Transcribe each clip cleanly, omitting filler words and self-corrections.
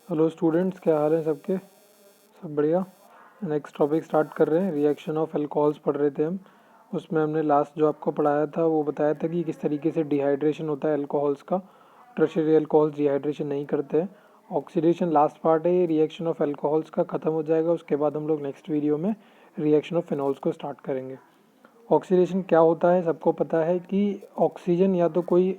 Hello students, क्या हाल है सबके? सब बढ़िया। नेक्स्ट टॉपिक स्टार्ट कर रहे हैं। रिएक्शन ऑफ अल्कोहल्स पढ़ रहे थे हम। उसमें हमने लास्ट जो आपको पढ़ाया था वो बताया था कि किस तरीके से डिहाइड्रेशन होता है अल्कोहल्स का। टर्शियरी अल्कोहल्स डिहाइड्रेशन नहीं करते हैं। ऑक्सीडेशन लास्ट पार्ट है ये रिएक्शन ऑफ अल्कोहल्स का, ख़त्म हो जाएगा। उसके बाद हम लोग नेक्स्ट वीडियो में रिएक्शन ऑफ फिनॉल्स को स्टार्ट करेंगे। ऑक्सीडेशन क्या होता है सबको पता है कि ऑक्सीजन या तो कोई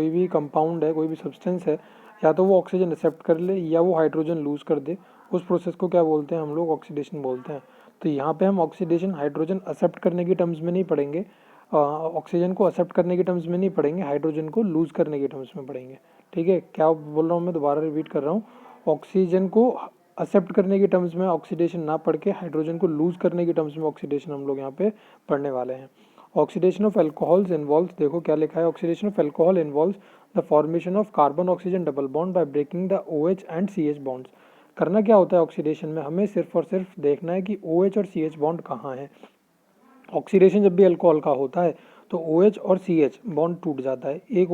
भी कंपाउंड है, कोई भी सब्सटेंस है, या तो वो ऑक्सीजन एक्सेप्ट कर ले या वो हाइड्रोजन लूज कर दे। उस प्रोसेस को क्या बोलते हैं हम लोग? ऑक्सीडेशन बोलते हैं। तो यहाँ पे हम ऑक्सीडेशन हाइड्रोजन एक्सेप्ट करने की टर्म्स में नहीं पढ़ेंगे, ऑक्सीजन को एक्सेप्ट करने की टर्म्स में नहीं पढ़ेंगे, हाइड्रोजन को लूज करने की टर्म्स में पढ़ेंगे। ठीक है, क्या बोल रहा हूँ मैं? दोबारा रिपीट कर रहा हूँ। ऑक्सीजन को एक्सेप्ट करने की टर्म्स में ऑक्सीडेशन ना पढ़ के हाइड्रोजन को लूज करने की टर्म्स में ऑक्सीडेशन हम लोग यहाँ पे पढ़ने वाले हैं। ऑक्सीडेशन ऑफ अल्कोहल्स इन्वॉल्व्स, देखो क्या लिखा है, oxidation of alcohol involves the formation of carbon oxygen double bond by breaking the OH and CH bonds. करना क्या होता है ऑक्सीडेशन में? हमें सिर्फ और सिर्फ देखना है कि OH और CH बॉन्ड कहाँ है। ऑक्सीडेशन जब भी अल्कोहल का होता है तो OH और CH बॉन्ड टूट जाता है। एक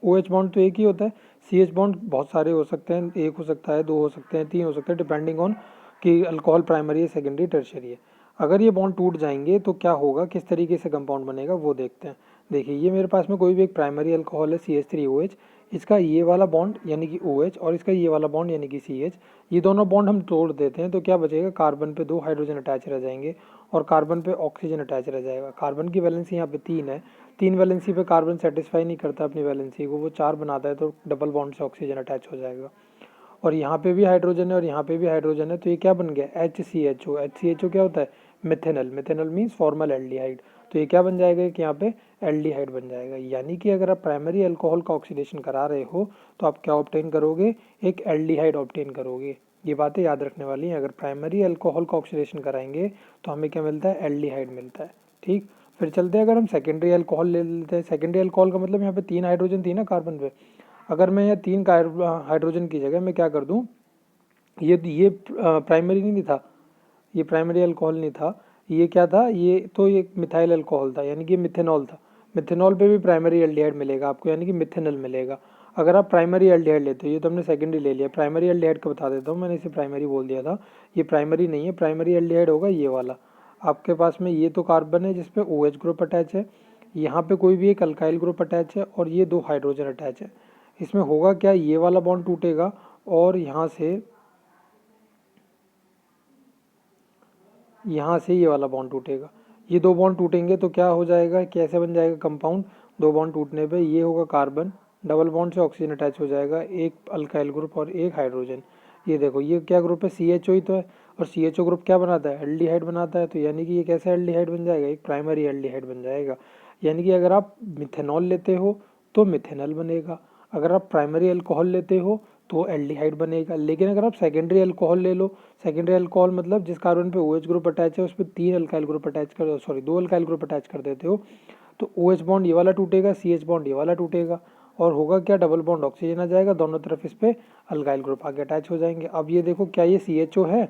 OH बॉन्ड तो एक ही होता है, CH बॉन्ड बहुत सारे हो सकते हैं, एक हो सकता है, दो हो सकते हैं, तीन हो सकते हैं, डिपेंडिंग ऑन कि अल्कोहल प्राइमरी है, सेकेंडरी, टर्शियरी है। अगर ये बॉन्ड टूट जाएंगे तो क्या होगा, किस तरीके से कंपाउंड बनेगा वो देखते हैं। देखिए, ये मेरे पास में कोई भी एक प्राइमरी अल्कोहल है CH3OH, इसका ये वाला बॉन्ड यानी कि OH और इसका ये वाला बॉन्ड यानी कि CH, ये दोनों बॉन्ड हम तोड़ देते हैं तो क्या बचेगा? कार्बन पे 2 हाइड्रोजन अटैच रह जाएंगे और कार्बन पे ऑक्सीजन अटैच रह जाएगा। कार्बन की वैलेंसी यहाँ पे 3 है, 3 वैलेंसी पे कार्बन सेटिस्फाई नहीं करता अपनी वैलेंसी को, वो 4 बनाता है तो डबल बॉन्ड से ऑक्सीजन अटैच हो जाएगा। और यहाँ पे भी हाइड्रोजन है और यहाँ पे भी हाइड्रोजन है, तो ये क्या बन गया? HCHO। HCHO क्या होता है? Methanal. Methanal means formal aldehyde. तो ये क्या बन जाएगा कि यहाँ पे एल्डिहाइड बन जाएगा। यानी कि अगर आप प्राइमरी अल्कोहल का ऑक्सीडेशन करा रहे हो तो आप क्या ऑब्टेन करोगे? एक एल्डिहाइड ऑब्टेन करोगे। ये बातें याद रखने वाली हैं। अगर प्राइमरी अल्कोहल का ऑक्सीडेशन कराएंगे तो हमें क्या मिलता है? एल्डिहाइड मिलता है। ठीक, फिर चलते हैं। अगर हम सेकेंडरी अल्कोहल ले लेते हैं, सेकेंडरी अल्कोहल का मतलब यहाँ पे 3 हाइड्रोजन थी ना कार्बन पे, अगर मैं यहाँ 3 हाइड्रोजन की जगह मैं क्या कर दूँ, ये प्राइमरी नहीं था, ये प्राइमरी अल्कोहल नहीं था, ये क्या था? ये तो ये मिथाइल अल्कोहल था, यानी कि मिथेनॉल था। मिथेनॉल पे भी प्राइमरी एल्डिहाइड मिलेगा आपको, यानी कि मिथेनल मिलेगा। अगर आप प्राइमरी एल्डिहाइड लेते हो, ये तो हमने सेकेंडरी ले लिया, प्राइमरी एल्डिहाइड का बता देता हूँ, मैंने इसे प्राइमरी बोल दिया था, ये प्राइमरी नहीं है। प्राइमरी एल्डिहाइड होगा ये वाला। आपके पास में ये तो कार्बन है जिसपे OH ग्रुप अटैच है, यहाँ पे कोई भी एक अल्काइल ग्रुप अटैच है और ये 2 हाइड्रोजन अटैच है। इसमें होगा क्या? ये वाला बॉन्ड टूटेगा और यहाँ से ये वाला बॉन्ड टूटेगा। ये 2 बॉन्ड टूटेंगे तो क्या हो जाएगा, कैसे बन जाएगा कंपाउंड? 2 बॉन्ड टूटने पे ये होगा कार्बन, डबल बॉन्ड से ऑक्सीजन अटैच हो जाएगा, एक अल्काइल ग्रुप और एक हाइड्रोजन। ये देखो, ये क्या ग्रुप है? CHO ही तो है। और CHO ग्रुप क्या बनाता है? एल्डिहाइड बनाता है। तो यानी कि ये कैसे एल्डिहाइड बन जाएगा? एक प्राइमरी एल्डिहाइड बन जाएगा। यानी कि अगर आप मिथेनॉल लेते हो तो मिथेनल बनेगा, अगर आप प्राइमरी अल्कोहल लेते हो तो एल्डिहाइड बनेगा। लेकिन अगर आप सेकेंडरी अल्कोहल ले लो, सेकेंडरी अल्कोहल मतलब जिस कार्बन पे OH ग्रुप अटैच है उस पर 3 अल्काइल ग्रुप अटैच कर, सॉरी 2 अल्काइल ग्रुप अटैच कर देते हो, तो OH बॉन्ड ये वाला टूटेगा, CH बॉन्ड ये वाला टूटेगा और होगा क्या? डबल बॉन्ड ऑक्सीजन आ जाएगा, दोनों तरफ इस पे अल्काइल ग्रुप आगे अटैच हो जाएंगे। अब ये देखो, क्या ये CHO है?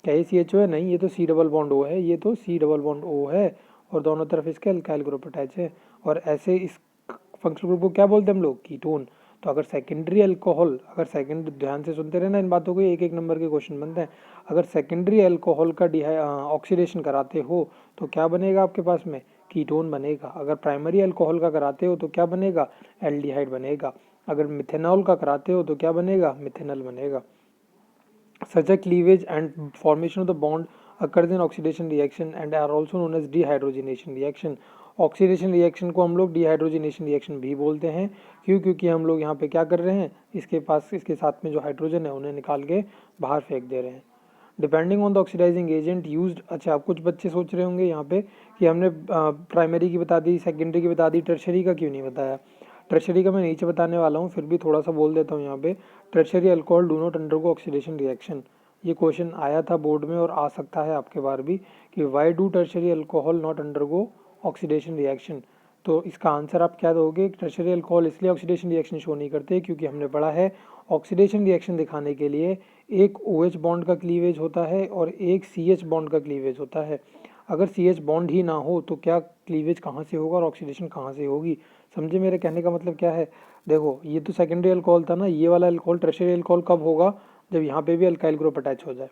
क्या ये CHO है? नहीं, ये तो C डबल बॉन्ड O है, ये तो C डबल बॉन्ड O है और दोनों तरफ इसके अल्काइल ग्रुप अटैच है। और ऐसे इस फंक्शनल ग्रुप को क्या बोलते हैं हम लोग? कीटोन। तो अगर सेकेंडरी अल्कोहल, अगर सेकेंड, ध्यान से सुनते रहना इन बातों को, एक एक नंबर के क्वेश्चन बनते हैं। अगर सेकेंडरी अल्कोहल का ऑक्सीडेशन कराते हो तो क्या बनेगा आपके पास में? कीटोन बनेगा। अगर प्राइमरी अल्कोहल का कराते हो तो क्या बनेगा? एल्डिहाइड बनेगा। अगर मिथेनॉल का कराते हो तो क्या बनेगा? मिथेनल बनेगा। Such a cleavage and formation of the bond occurs in oxidation reaction and are also known as dehydrogenation reaction. Oxidation reaction को हम लोग डिहाइड्रोजनेशन रिएक्शन भी बोलते हैं। क्यों? क्योंकि हम लोग यहाँ पे क्या कर रहे हैं, इसके पास, इसके साथ में जो हाइड्रोजन है उन्हें निकाल के बाहर फेंक दे रहे हैं। Depending on the oxidising agent used. अच्छा, अब कुछ बच्चे सोच रहे होंगे यहाँ पे कि हमने प्राइमरी की बता दी, सेकेंडरी की बता दी, टर्शरी का क्यों नहीं बताया? टर्शरी का मैं नीचे बताने वाला हूँ, फिर भी थोड़ा सा बोल देता हूँ यहाँ पे। Tertiary alcohol do not undergo oxidation reaction. ये क्वेश्चन आया था बोर्ड में और आ सकता है आपके बार भी कि why do tertiary alcohol not undergo oxidation reaction. तो इसका आंसर आप क्या दोगे? टर्शरी अल्कोहल इसलिए ऑक्सीडेशन रिएक्शन शो नहीं करते क्योंकि हमने पढ़ा है ऑक्सीडेशन रिएक्शन दिखाने के लिए एक OH बॉन्ड का क्लीवेज होता है और एक CH बॉन्ड का क्लीवेज होता है। अगर CH बॉन्ड ही ना हो तो क्या क्लीवेज कहाँ से होगा और ऑक्सीडेशन कहाँ से होगी? समझे मेरे कहने का मतलब क्या है? देखो ये तो सेकेंडरी अल्कोहल था ना, ये वाला अल्कोहल टर्शियरी अल्कोहल कब होगा? जब यहाँ पे भी अल्काइल ग्रुप अटैच हो जाए।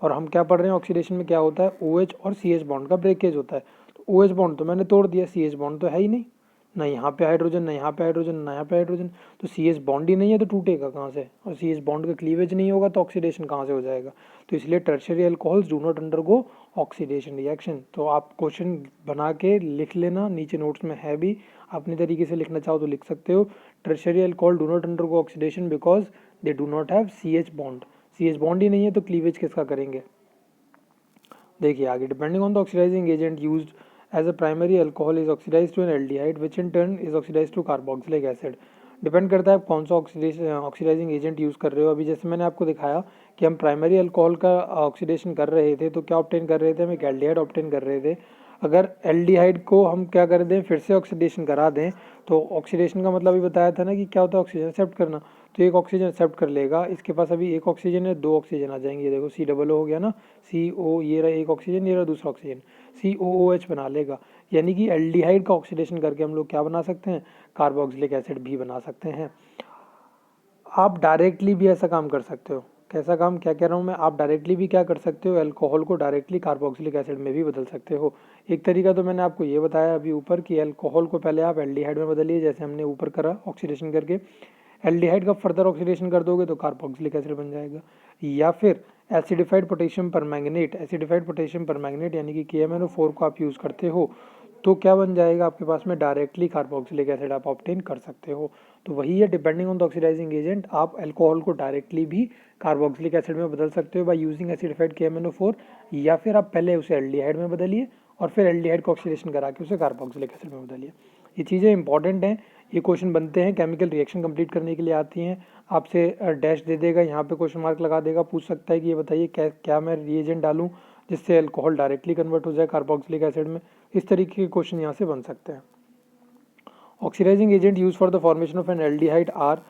और हम क्या पढ़ रहे हैं, ऑक्सीडेशन में क्या होता है? OH और CH बॉन्ड का ब्रेकेज होता है। तो OH बॉन्ड तो मैंने तोड़ दिया, CH बॉन्ड तो है ही नहीं, ना यहाँ पे हाइड्रोजन, ना यहाँ पे हाइड्रोजन, ना यहाँ पे हाइड्रोजन, तो CH बॉन्ड ही नहीं है तो टूटेगा कहाँ से? और CH बॉन्ड का क्लीवेज नहीं होगा तो ऑक्सीडेशन कहाँ से हो जाएगा? तो इसलिए tertiary alcohols do not undergo oxidation reaction. तो आप क्वेश्चन बना के लिख लेना, नीचे नोट्स में है भी, अपने तरीके से लिखना चाहो तो लिख सकते हो। Tertiary alcohol do not undergo oxidation because they do not have CH bond. CH bond ही नहीं है तो क्लीवेज किसका करेंगे? देखिए आगे, depending on the oxidising agent used as a primary alcohol is oxidise to an aldehyde which in turn is oxidise to carboxylic acid. Depend करता है आप कौन सा ऑक्सीडाइजिंग एजेंट यूज़ कर रहे हो। अभी जैसे मैंने आपको दिखाया कि हम प्राइमरी अल्कोहल का ऑक्सीडेशन कर रहे थे तो क्या ऑब्टेन कर रहे थे? हम एक एल्डिहाइड ऑब्टेन कर रहे थे। अगर एल्डिहाइड को हम क्या कर दें, फिर से ऑक्सीडेशन करा दें, तो ऑक्सीडेशन का मतलब भी बताया था ना कि क्या होता है, ऑक्सीजन एक्सेप्ट करना। तो एक ऑक्सीजन एक्सेप्ट कर लेगा, इसके पास अभी एक ऑक्सीजन है, दो ऑक्सीजन आ जाएंगे, देखो COO हो गया ना, CO, ये रहा एक ऑक्सीजन, ये रहा दूसरा ऑक्सीजन, COOH बना लेगा। यानी कि एल्डिहाइड का ऑक्सीडेशन करके हम लोग क्या बना सकते हैं? कार्बोक्सिलिक एसिड भी बना सकते हैं। आप डायरेक्टली भी ऐसा काम कर सकते हो। कैसा काम, क्या कह रहा हूँ मैं? आप डायरेक्टली भी क्या कर सकते हो, अल्कोहल को डायरेक्टली कार्बोक्सिलिक एसिड में भी बदल सकते हो। एक तरीका तो मैंने आपको ये बताया अभी ऊपर कि अल्कोहल को पहले आप एल्डिहाइड में बदलिए, जैसे हमने ऊपर करा ऑक्सीडेशन करके। एल्डिहाइड का फर्दर ऑक्सीडेशन कर दोगे तो कार्बोक्सिलिक एसिड बन जाएगा। या फिर acidified potassium permanganate, acidified potassium permanganate यानी कि KMnO4 को आप यूज़ करते हो तो क्या बन जाएगा आपके पास में? डायरेक्टली कार्बोक्सिलिक एसिड आप ऑब्टेन कर सकते हो। तो वही है, depending on the oxidising agent आप अल्कोहल को डायरेक्टली भी कार्बोक्सिलिक एसिड में बदल सकते हो बाय यूजिंग एसिडिफाइड KMnO4, या फिर आप पहले उसे एल्डिहाइड में बदलिए और फिर एल्डिहाइड को ऑक्सीडेशन करा के उसे कार्बोक्सिलिक एसिड में बदलिए। ये चीज़ें इंपॉर्टेंट हैं, ये क्वेश्चन बनते हैं, केमिकल रिएक्शन कंप्लीट करने के लिए आती हैं। आपसे डैश दे देगा, यहाँ पे क्वेश्चन मार्क लगा देगा, पूछ सकता है कि ये बताइए क्या मैं रिएजेंट डालूं जिससे अल्कोहल डायरेक्टली कन्वर्ट हो जाए कार्बोक्सिलिक एसिड में। इस तरीके के क्वेश्चन यहाँ से बन सकते हैं। Oxidising agent use for the formation of an aldehyde are.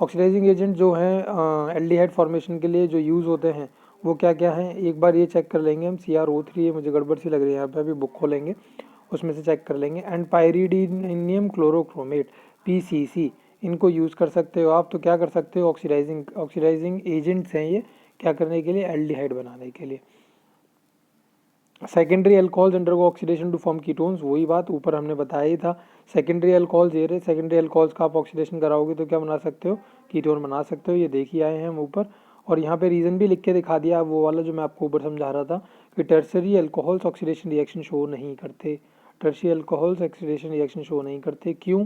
Oxidising agent जो हैं एल्डिहाइड फॉर्मेशन के लिए जो यूज़ होते हैं वो क्या क्या हैं, एक बार ये चेक कर लेंगे हम। CrO3, ये मुझे गड़बड़ सी लग रही है यहाँ पे, अभी बुक खोलेंगे उसमें से चेक कर लेंगे। एंड पायरीडीनियम क्लोरोक्रोमेट PCC, इनको यूज़ कर सकते हो आप। तो क्या कर सकते हो, ऑक्सीडाइजिंग एजेंट्स हैं ये, क्या करने के लिए? एल्डिहाइड बनाने के लिए। Secondary alcohols undergo oxidation to form ketones, वही बात ऊपर हमने बताया ही था। सेकेंडरी अल्कोहल्स ये रहे, सेकेंडरी अल्कोहल्स का आप ऑक्सीडेशन कराओगे तो क्या बना सकते हो? कीटोन बना सकते हो। ये देख ही आए हैं हम ऊपर, और यहाँ पे रीज़न भी लिख के दिखा दिया, वो वाला जो मैं आपको ऊपर समझा रहा था कि tertiary alcohols oxidation reaction show नहीं करते। Tertiary alcohols oxidation reaction show नहीं करते, क्यों?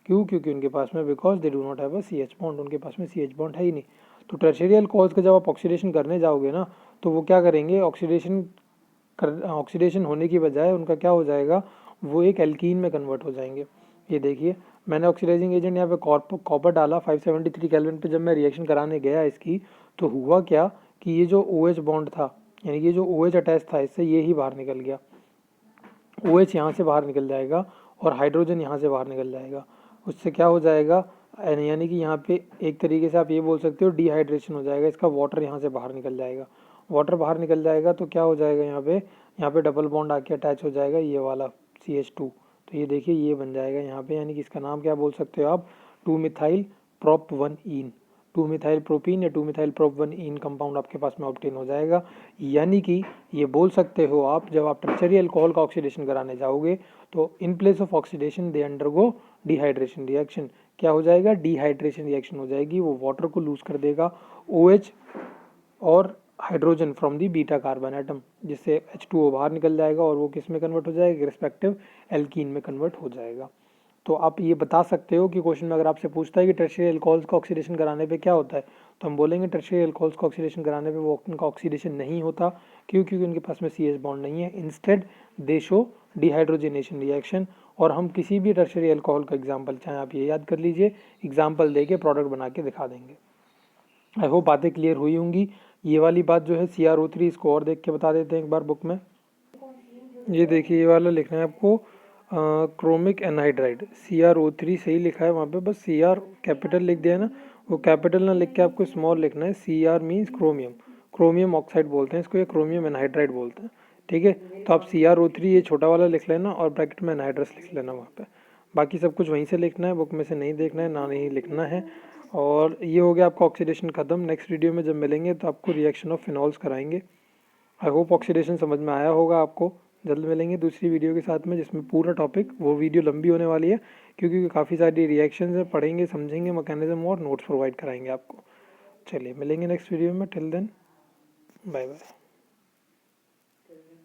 क्योंकि उनके पास में, because they do not have a CH bond, उनके पास में CH बॉन्ड है ही नहीं। तो टर्सरी अल्कोहल्स का जब आप ऑक्सीडेशन करने जाओगे ना तो वो क्या करेंगे, ऑक्सीडेशन होने की बजाय उनका क्या हो जाएगा, वो एक एल्कीन में कन्वर्ट हो जाएंगे। ये देखिए मैंने ऑक्सीडाइजिंग एजेंट यहाँ पे कॉपर डाला 573 केल्विन पे। जब मैं रिएक्शन कराने गया इसकी तो हुआ क्या कि ये जो OH बॉन्ड था, यानी कि जो OH अटैच था इससे, ये ही बाहर निकल गया। OH यहाँ से बाहर निकल जाएगा और हाइड्रोजन यहाँ से बाहर निकल जाएगा। उससे क्या हो जाएगा, यानी कि यहाँ पे एक तरीके से आप ये बोल सकते हो डिहाइड्रेशन हो जाएगा इसका, वाटर यहाँ से बाहर निकल जाएगा। वाटर बाहर निकल जाएगा तो क्या हो जाएगा, यहाँ पे डबल बॉन्ड आके अटैच हो जाएगा, ये वाला CH2। तो ये देखिए ये बन जाएगा यहाँ पे, यानी कि इसका नाम क्या बोल सकते हो आप, 2-मिथाइल प्रोप 1 ईन, 2-मिथाइल प्रोपीन या 2-मिथाइल प्रोप 1 ईन कंपाउंड आपके पास में ऑब्टेन हो जाएगा। यानी कि ये बोल सकते हो आप, जब आप टर्शियरी अल्कोहल का ऑक्सीडेशन कराने जाओगे तो in place of oxidation they undergo dehydration reaction. क्या हो जाएगा, डिहाइड्रेशन रिएक्शन हो जाएगी, वो वाटर को लूज कर देगा, OH और hydrogen from the beta carbon atom, जिससे H2O बाहर निकल जाएगा और वो किस में कन्वर्ट हो जाएगा, रिस्पेक्टिव एल्कीन में कन्वर्ट हो जाएगा। तो आप ये बता सकते हो कि क्वेश्चन में अगर आपसे पूछता है कि टर्शियरी अल्कोहल्स का ऑक्सीडेशन कराने पे क्या होता है, तो हम बोलेंगे टर्शियरी अल्कोहल्स का ऑक्सीडेशन कराने पे वो उनका ऑक्सीडेशन नहीं होता, क्योंकि उनके पास में CH बॉन्ड नहीं है, instead they show dehydrogenation reaction. और हम किसी भी टर्शियरी अल्कोहल का एग्जाम्पल, चाहे आप ये याद कर लीजिए, एग्जाम्पल दे के प्रोडक्ट बना के दिखा देंगे। आई होप बातें क्लियर हुई होंगी। ये वाली बात जो है CrO3, इसको और देख के बता देते हैं एक बार बुक में। ये देखिए ये वाला लिखना है आपको, क्रोमिक एनहाइड्राइड, CrO3 सही लिखा है वहाँ पे, बस Cr कैपिटल लिख दिया है ना, वो कैपिटल ना लिख के आपको स्मॉल लिखना है। Cr means chromium, chromium oxide बोलते हैं इसको, या क्रोमियम एनहाइड्राइड बोलते हैं, ठीक है। तो आप CrO3 ये छोटा वाला लिख लेना और ब्रैकेट में एनहाइड्रस लिख लेना वहाँ पे। बाकी सब कुछ वहीं से लिखना है, बुक में से नहीं देखना है, ना नहीं लिखना है। और ये हो गया आपका ऑक्सीडेशन ख़त्म। नेक्स्ट वीडियो में जब मिलेंगे तो आपको रिएक्शन ऑफ फिनॉल्स कराएंगे। आई होप ऑक्सीडेशन समझ में आया होगा आपको। जल्द मिलेंगे दूसरी वीडियो के साथ में जिसमें पूरा टॉपिक, वो वीडियो लंबी होने वाली है क्योंकि काफ़ी सारी रिएक्शंस है, पढ़ेंगे, समझेंगे मैकेनिज्म और नोट्स प्रोवाइड कराएंगे आपको। चलिए मिलेंगे नेक्स्ट वीडियो में। Till then bye bye.